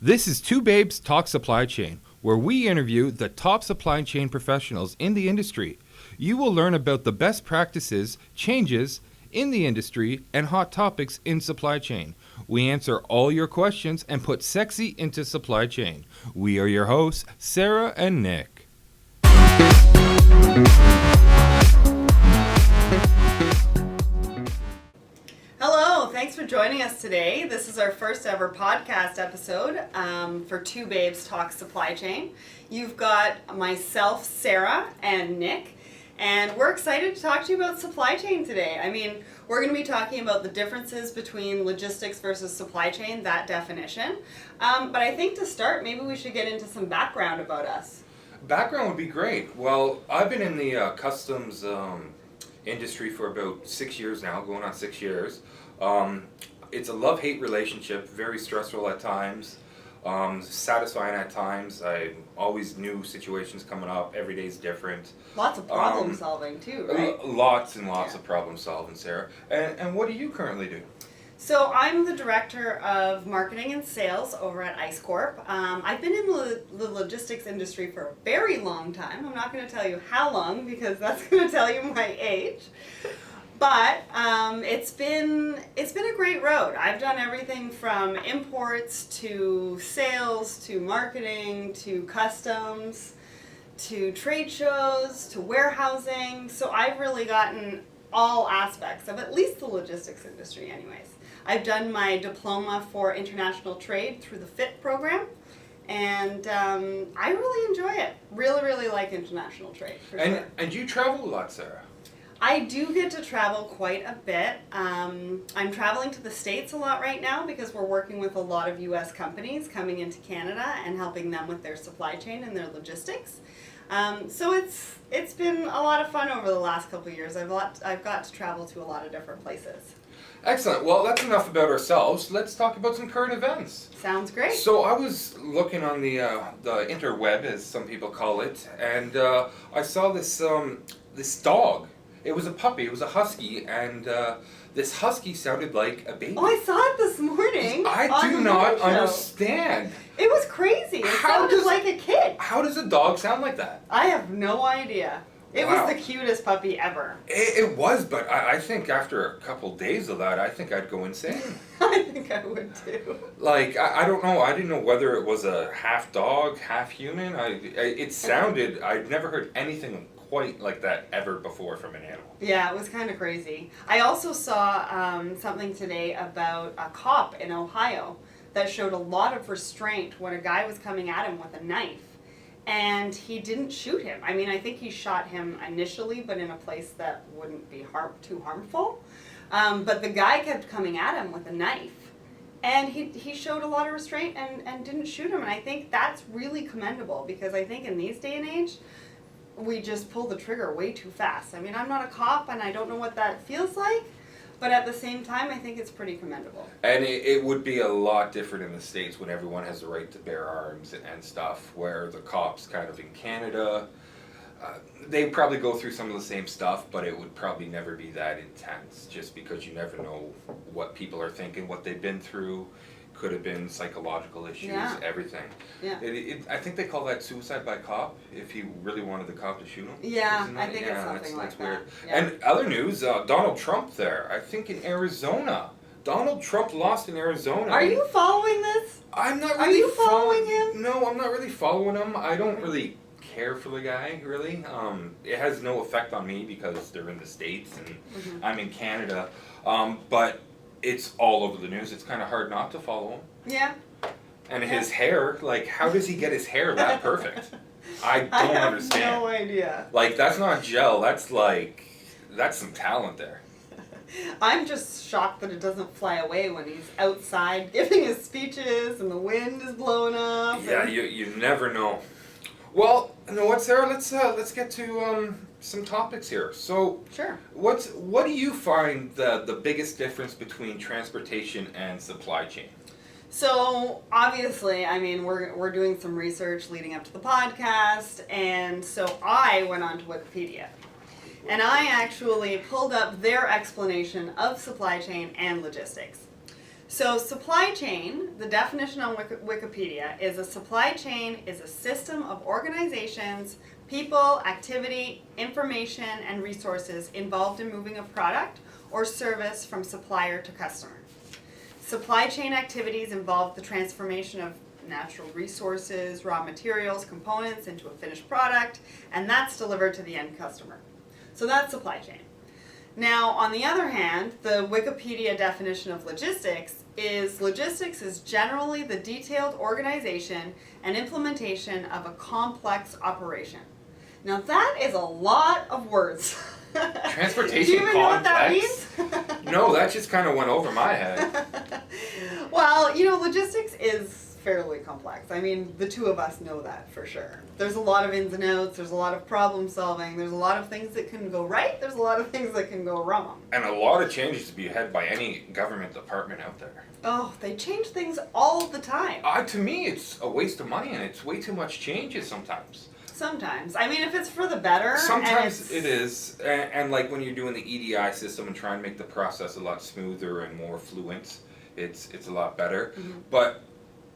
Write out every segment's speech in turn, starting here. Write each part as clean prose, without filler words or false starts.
This is Two Babes Talk Supply Chain, where we interview the top supply chain professionals in the industry. You will learn about the best practices, changes in the industry, and hot topics in supply chain. We answer all your questions and put sexy into supply chain. We are your hosts, Sarah and Nick. Hello, thanks for joining us today. This is our first ever podcast episode for Two Babes Talk Supply Chain. You've got myself, Sarah, and Nick, and we're excited to talk to you about supply chain today. I mean, we're going to be talking about the differences between logistics versus supply chain, that definition. But I think to start, maybe we should get into some background about us. Background would be great. Well, I've been in the customs industry for about 6 years now, going on 6 years. It's a love-hate relationship, very stressful at times, satisfying at times. I always new situations coming up, every day's different. Lots of problem solving too, right? Lots and lots of problem solving, Sarah. And what do you currently do? So I'm the director of marketing and sales over at Ice Corp. I've been in the logistics industry for a very long time. I'm not going to tell you how long because that's going to tell you my age. But it's been a great road. I've done everything from imports to sales to marketing to customs to trade shows to warehousing. So I've really gotten all aspects of at least the logistics industry anyways. I've done my diploma for international trade through the FIT program, and I really enjoy it. Really, really like international trade, for sure. And you travel a lot, Sarah. I do get to travel quite a bit. I'm traveling to the States a lot right now because we're working with a lot of U.S. companies coming into Canada and helping them with their supply chain and their logistics. So it's been a lot of fun over the last couple of years. I've got to travel to a lot of different places. Excellent. Well, that's enough about ourselves. Let's talk about some current events. Sounds great. So I was looking on the interweb, as some people call it, and I saw this dog. It was a puppy. It was a husky, and this husky sounded like a baby. Oh, I saw it this morning. I do not understand. It was crazy. It sounded like a kid. How does a dog sound like that? I have no idea. It Wow. was the cutest puppy ever. It was, but I think after a couple days of that, I think I'd go insane. I think I would too. Like, I don't know. I didn't know whether it was a half dog, half human. It sounded, I'd never heard anything quite like that ever before from an animal. Yeah, it was kind of crazy. I also saw something today about a cop in Ohio that showed a lot of restraint when a guy was coming at him with a knife. And he didn't shoot him. I mean, I think he shot him initially, but in a place that wouldn't be too harmful. But the guy kept coming at him with a knife. And he showed a lot of restraint and didn't shoot him. And I think that's really commendable because I think in these day and age, we just pull the trigger way too fast. I mean, I'm not a cop and I don't know what that feels like. But at the same time, I think it's pretty commendable. And it would be a lot different in the States when everyone has the right to bear arms and stuff, where the cops kind of in Canada, they probably go through some of the same stuff, but it would probably never be that intense, just because you never know what people are thinking, what they've been through. Could have been psychological issues, everything. Yeah. I think they call that suicide by cop, if he really wanted the cop to shoot him. Yeah, I think it's something like that's weird. that. Yeah. And other news, Donald Trump there, I think in Arizona. Donald Trump lost in Arizona. Are you following this? I'm not really Are you following him? No, I'm not really following him. I don't really care for the guy, really. It has no effect on me because they're in the States and I'm in Canada. But it's all over the news. It's kind of hard not to follow him. Yeah. And his hair, like, how does he get his hair that perfect? I don't understand. I have no idea. Like, that's not gel. That's some talent there. I'm just shocked that it doesn't fly away when he's outside giving his speeches and the wind is blowing up. Yeah, you never know. Well, you know what, Sarah? Let's get to some topics here. So, sure. What do you find the biggest difference between transportation and supply chain? So obviously, I mean, we're doing some research leading up to the podcast, and so I went on to Wikipedia. and I actually pulled up their explanation of supply chain and logistics. So supply chain, the definition on Wikipedia, is a supply chain is a system of organizations, people, activity, information, and resources involved in moving a product or service from supplier to customer. Supply chain activities involve the transformation of natural resources, raw materials, components into a finished product, and that's delivered to the end customer. So that's supply chain. Now, on the other hand, the Wikipedia definition of logistics is generally the detailed organization and implementation of a complex operation. Now, that is a lot of words. Transportation Do you even know what that complex? means? No, that just kind of went over my head. Well, logistics is fairly complex. I mean, the two of us know that for sure. There's a lot of ins and outs, there's a lot of problem solving, there's a lot of things that can go right, there's a lot of things that can go wrong. And a lot of changes to be had by any government department out there. Oh, they change things all the time. To me, it's a waste of money, and it's way too much changes sometimes. Sometimes. I mean, if it's for the better. Sometimes it is, and like when you're doing the EDI system and trying to make the process a lot smoother and more fluent, it's a lot better. Mm-hmm. But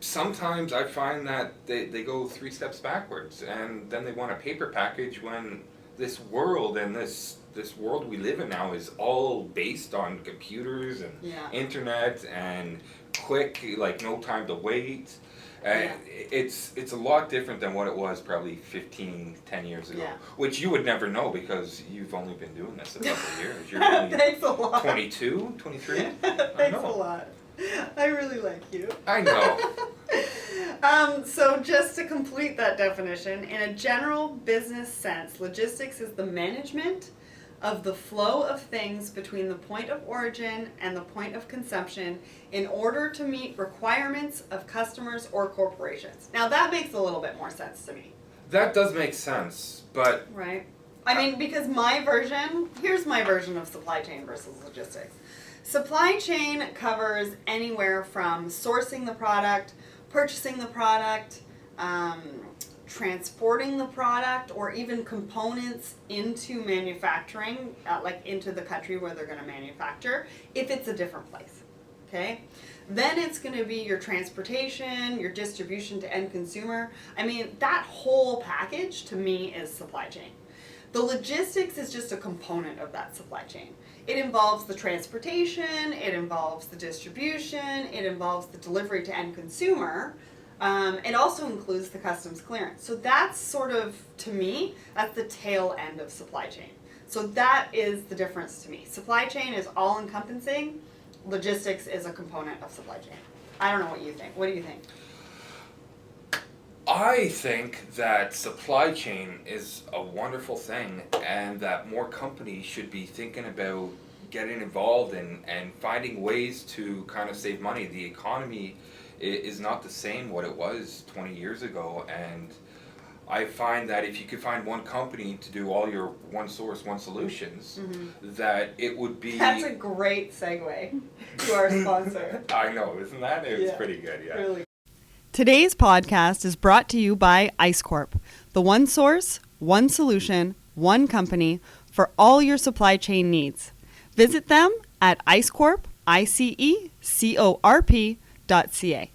sometimes I find that they go 3 steps backwards, and then they want a paper package when this world and this world we live in now is all based on computers and internet and quick, like no time to wait. It's a lot different than what it was probably 10 years ago, which you would never know because you've only been doing this a couple of years. You're only Thanks a lot. 22, 23? Thanks a lot. I really like you. I know. So just to complete that definition, in a general business sense, logistics is the management of the flow of things between the point of origin and the point of consumption in order to meet requirements of customers or corporations. Now that makes a little bit more sense to me. That does make sense, but... Right. I mean, because here's my version of supply chain versus logistics. Supply chain covers anywhere from sourcing the product, purchasing the product, transporting the product, or even components into manufacturing, like into the country where they're going to manufacture, if it's a different place. Okay? Then it's going to be your transportation, your distribution to end consumer. I mean, that whole package to me is supply chain. The logistics is just a component of that supply chain. It involves the transportation, it involves the distribution, it involves the delivery to end consumer. It also includes the customs clearance. So that's sort of, to me, that's the tail end of supply chain. So that is the difference to me. Supply chain is all encompassing. Logistics is a component of supply chain. I don't know what you think. What do you think? I think that supply chain is a wonderful thing, and that more companies should be thinking about getting involved and finding ways to kind of save money. The economy is not the same what it was 20 years ago, and I find that if you could find one company to do all your one source, one solutions, that it would be... That's a great segue to our sponsor. I know, isn't that? It's pretty good, yeah. Really. Today's podcast is brought to you by ICE Corp, the one source, one solution, one company for all your supply chain needs. Visit them at icecorp, ICECORP.ca.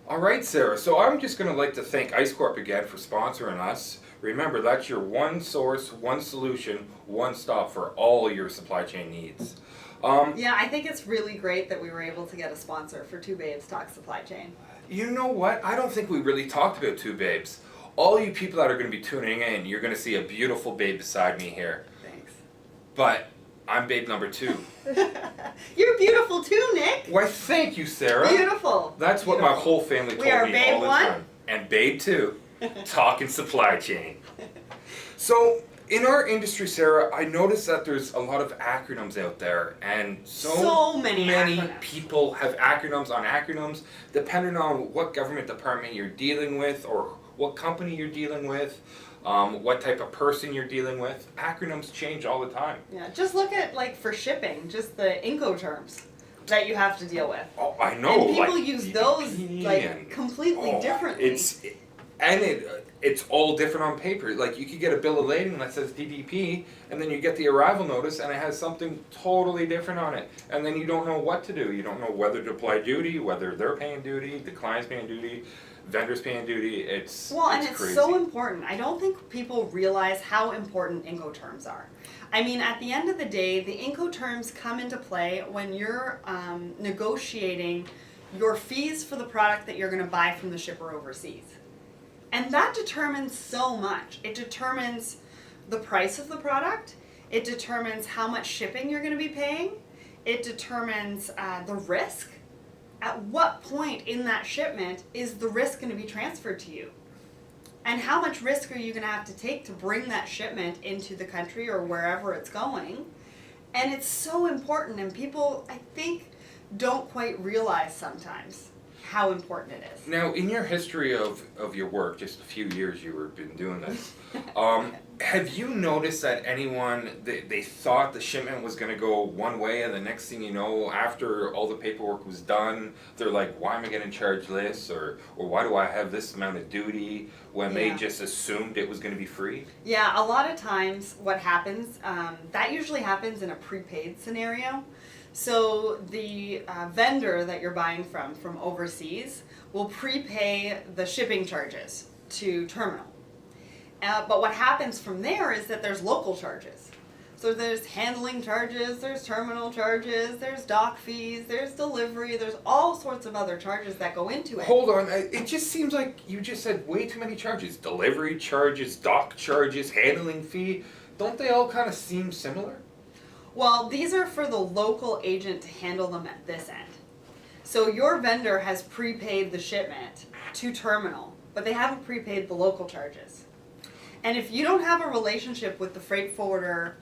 All right, Sarah. So I'm just going to like to thank ICE Corp again for sponsoring us. Remember, that's your one source, one solution, one stop for all your supply chain needs. Yeah, I think it's really great that we were able to get a sponsor for Two Babes Talk Supply Chain. You know what? I don't think we really talked about Two Babes. All you people that are going to be tuning in, you're going to see a beautiful babe beside me here. Thanks. But I'm babe number 2. You're beautiful too, Nick. Why, thank you, Sarah. Beautiful. That's what my whole family told me all the babe 1 time. And babe 2, talking supply chain. So, in our industry, Sarah, I noticed that there's a lot of acronyms out there, and so many acronyms. People have acronyms on acronyms, depending on what government department you're dealing with, or what company you're dealing with, what type of person you're dealing with. Acronyms change all the time. Yeah, just look at, like, for shipping, just the Incoterms that you have to deal with. Oh, I know. And people like use those, like, and, completely differently. And it's all different on paper. Like, you could get a bill of lading that says DDP, and then you get the arrival notice, and it has something totally different on it. And then you don't know what to do. You don't know whether to apply duty, whether they're paying duty, the client's paying duty, vendor's paying duty. It's crazy. So important. I don't think people realize how important Incoterms are. I mean, at the end of the day, the Incoterms come into play when you're negotiating your fees for the product that you're going to buy from the shipper overseas. And that determines so much. It determines the price of the product. It determines how much shipping you're going to be paying. It determines the risk. At what point in that shipment is the risk going to be transferred to you? And how much risk are you going to have to take to bring that shipment into the country or wherever it's going? And it's so important, and people, I think, don't quite realize sometimes how important it is. Now, in your history of your work, just a few years you've been doing this, have you noticed that anyone, they thought the shipment was going to go one way, and the next thing you know, after all the paperwork was done, they're like, why am I getting charged this? Or why do I have this amount of duty when they just assumed it was going to be free? Yeah, a lot of times what happens, that usually happens in a prepaid scenario. So the vendor that you're buying from overseas will prepay the shipping charges to terminal. But what happens from there is that there's local charges. So there's handling charges, there's terminal charges, there's dock fees, there's delivery, there's all sorts of other charges that go into it. Hold on, it just seems like you just said way too many charges. Delivery charges, dock charges, handling fee. Don't they all kind of seem similar? Well, these are for the local agent to handle them at this end. So your vendor has prepaid the shipment to terminal, but they haven't prepaid the local charges. And if you don't have a relationship with the freight forwarder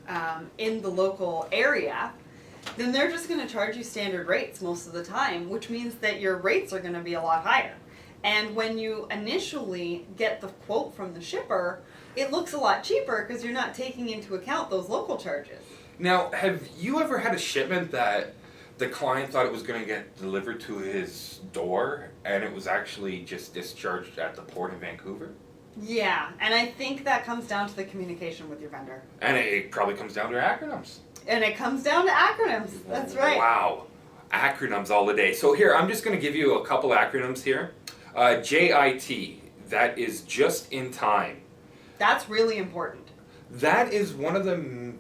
in the local area, then they're just going to charge you standard rates most of the time, which means that your rates are going to be a lot higher. And when you initially get the quote from the shipper, it looks a lot cheaper because you're not taking into account those local charges. Now, have you ever had a shipment that the client thought it was going to get delivered to his door, and it was actually just discharged at the port in Vancouver? Yeah, and I think that comes down to the communication with your vendor. And it probably comes down to acronyms. And it comes down to acronyms. That's right. Wow. Acronyms all the day. So here, I'm just going to give you a couple acronyms here. JIT, that is just in time. That's really important. That is one of the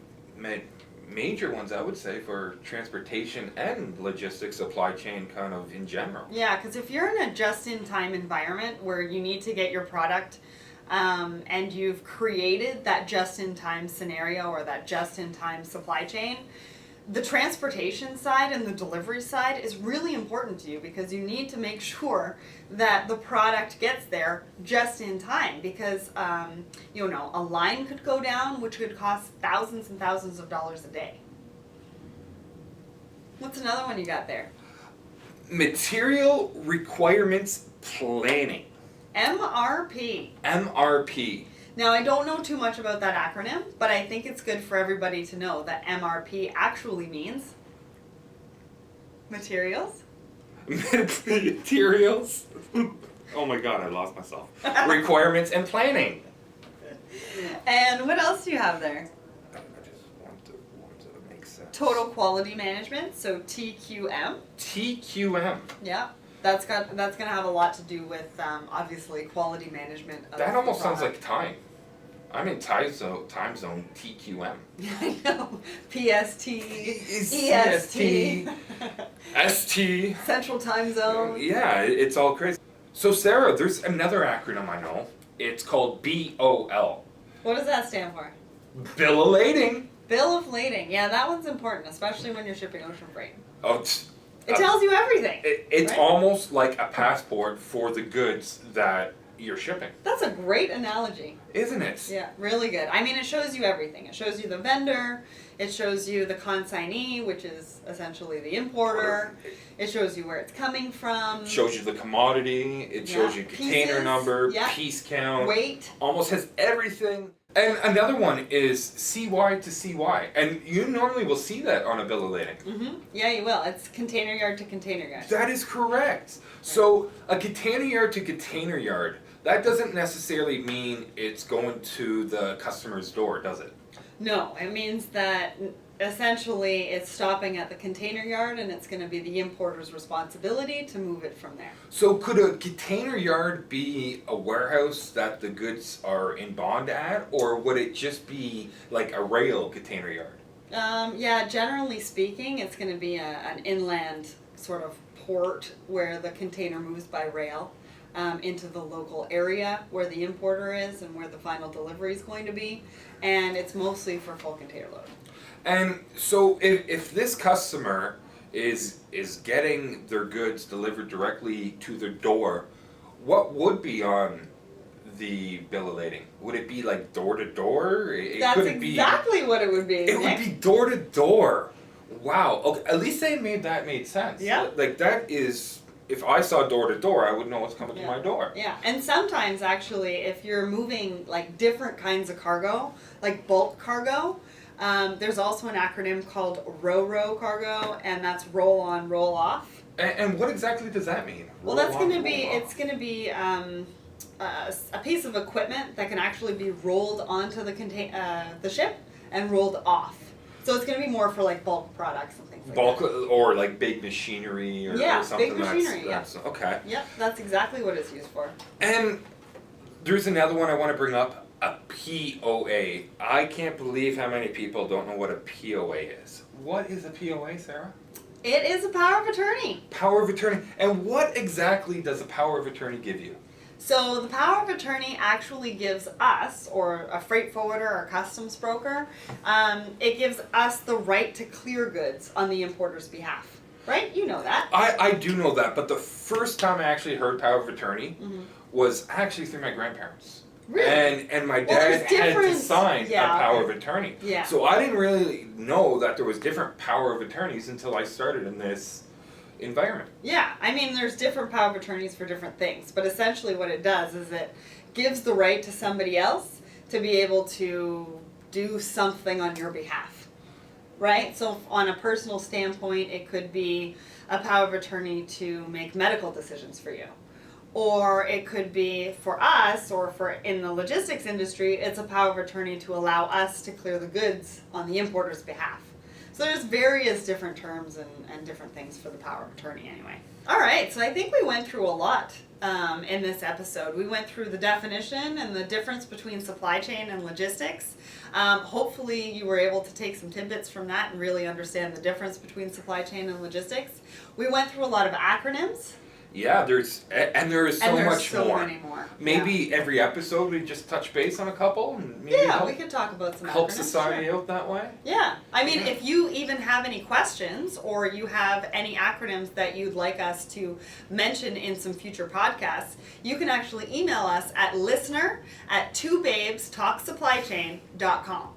major ones, I would say, for transportation and logistics supply chain kind of in general. Yeah, because if you're in a just-in-time environment where you need to get your product and you've created that just-in-time scenario or that just-in-time supply chain, the transportation side and the delivery side is really important to you because you need to make sure that the product gets there just in time because, a line could go down which could cost thousands and thousands of dollars a day. What's another one you got there? Material Requirements Planning. MRP. MRP. Now, I don't know too much about that acronym, but I think it's good for everybody to know that MRP actually means materials. Materials? Oh my god, I lost myself. Requirements and planning. And what else do you have there? I just want to make sense. Total Quality Management, so TQM. TQM. Yeah. That's gonna have a lot to do with obviously quality management. Of that almost the sounds like product. time. I'm in time zone TQM. I know. PST, EST, ST. Central Time Zone. Yeah, it's all crazy. So Sarah, there's another acronym I know. It's called BOL. What does that stand for? Bill of lading. Bill of lading. Yeah, that one's important, especially when you're shipping ocean freight. Oh, It tells you everything. It's right? almost like a passport for the goods that you're shipping. That's a great analogy. Isn't it? Yeah, really good. I mean, it shows you everything. It shows you the vendor. It shows you the consignee, which is essentially the importer. It shows you where it's coming from. Shows you the commodity. It shows you container Pieces. number, Yeah. piece count. Weight. Almost has everything. And another one is CY to CY. And you normally will see that on a bill of lading. Mm-hmm. Yeah, you will. It's container yard to container yard. That is correct. So a container yard to container yard, that doesn't necessarily mean it's going to the customer's door, does it? No, it means that essentially it's stopping at the container yard and it's going to be the importer's responsibility to move it from there. So could a container yard be a warehouse that the goods are in bond at, or would it just be like a rail container yard? Yeah, generally speaking, it's going to be an inland sort of port where the container moves by rail into the local area where the importer is and where the final delivery is going to be. And it's mostly for full container load. And so if this customer is getting their goods delivered directly to their door, what would be on the bill of lading? Would it be like door to door? That's exactly what it would be. It would be door to door. Wow. Okay. At least they made sense. Yeah. Like that is, if I saw door to door, I would know what's coming to my door. Yeah. And sometimes actually, if you're moving like different kinds of cargo, like bulk cargo, there's also an acronym called RO cargo, and that's roll on, roll off. And what exactly does that mean? Well, that's going to be, it's going to be a piece of equipment that can actually be rolled onto the ship and rolled off. So it's going to be more for like bulk products and things like bulk that. Or like big machinery or something. Big machinery, that's okay. Yep, that's exactly what it's used for. And there's another one I want to bring up, a POA. I can't believe how many people don't know what a POA is. What is a POA, Sarah? It is a power of attorney. Power of attorney. And what exactly does a power of attorney give you? So the power of attorney actually gives us, or a freight forwarder or customs broker, it gives us the right to clear goods on the importer's behalf. Right? You know that. I do know that, but the first time I actually heard power of attorney was actually through my grandparents. Really? And my dad had to sign a power of attorney. Yeah. So I didn't really know that there was different power of attorneys until I started in this environment. Yeah, I mean there's different power of attorneys for different things, but essentially what it does is it gives the right to somebody else to be able to do something on your behalf. Right? So on a personal standpoint, it could be a power of attorney to make medical decisions for you. Or it could be for us, or for in the logistics industry, it's a power of attorney to allow us to clear the goods on the importer's behalf. So there's various different terms and different things for the power of attorney anyway. All right, so I think we went through a lot in this episode. We went through the definition and the difference between supply chain and logistics. Hopefully you were able to take some tidbits from that and really understand the difference between supply chain and logistics. We went through a lot of acronyms. Yeah, there is so much more. Many more. Maybe every episode we just touch base on a couple and maybe we could talk about some help acronyms, society out that way. Yeah, I mean, if you even have any questions or you have any acronyms that you'd like us to mention in some future podcasts, you can actually email us at listener@twobabestalksupplychain.com.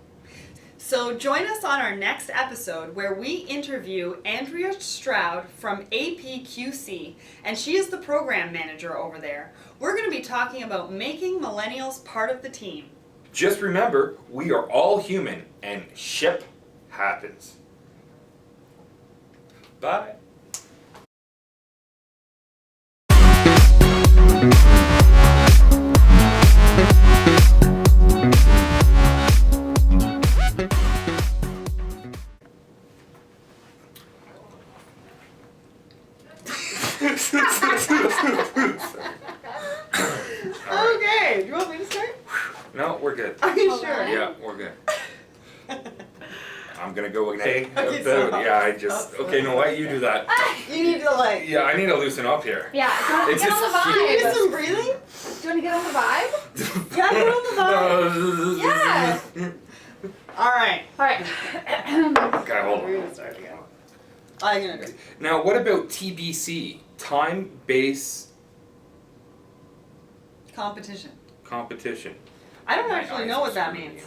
So join us on our next episode where we interview Andrea Stroud from APQC, and she is the program manager over there. We're going to be talking about making millennials part of the team. Just remember, we are all human and ship happens. Bye. Okay, do you want me to start? No, we're good. Are you sure? Yeah, we're good. I'm gonna go again. Okay, so Okay, no, why you do that? You need to Yeah, I need to loosen up here. Yeah, get on the Can you do vibe. some breathing? Do you want to get on the vibe? Yeah, get on the vibe. Yeah. All right. All right. Okay, hold We're on. gonna start again. I'm gonna do. Now, what about TBC? Time-based Competition. competition. I don't actually know what that means,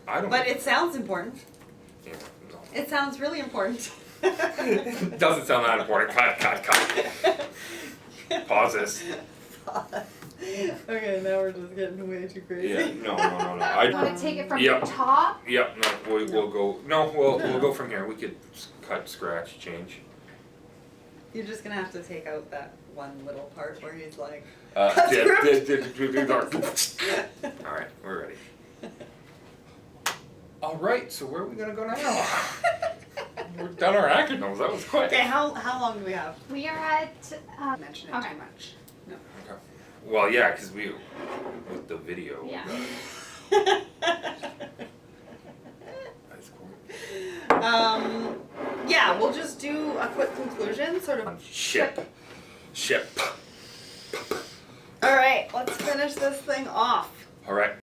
I don't. but it sounds important. Yeah, no. It sounds really important. It doesn't sound that important. Cut. Pause this. Okay, now we're just getting way too crazy. Yeah, no. You want to take it from Yep. the top? Yep, no, we'll go. No, we'll go from here. We could cut, scratch, change. You're just gonna have to take out that one little part where he's like. All right, we're ready. All right, so where are we gonna go now? We've done our acronyms. That was quick. Okay, how long do we have? We are at. Mention it Okay. too much. No. Okay. Well, yeah, because we with the video. Yeah. That's cool. Yeah, we'll just do a quick conclusion, sort of. Ship. All right, let's finish this thing off. All right.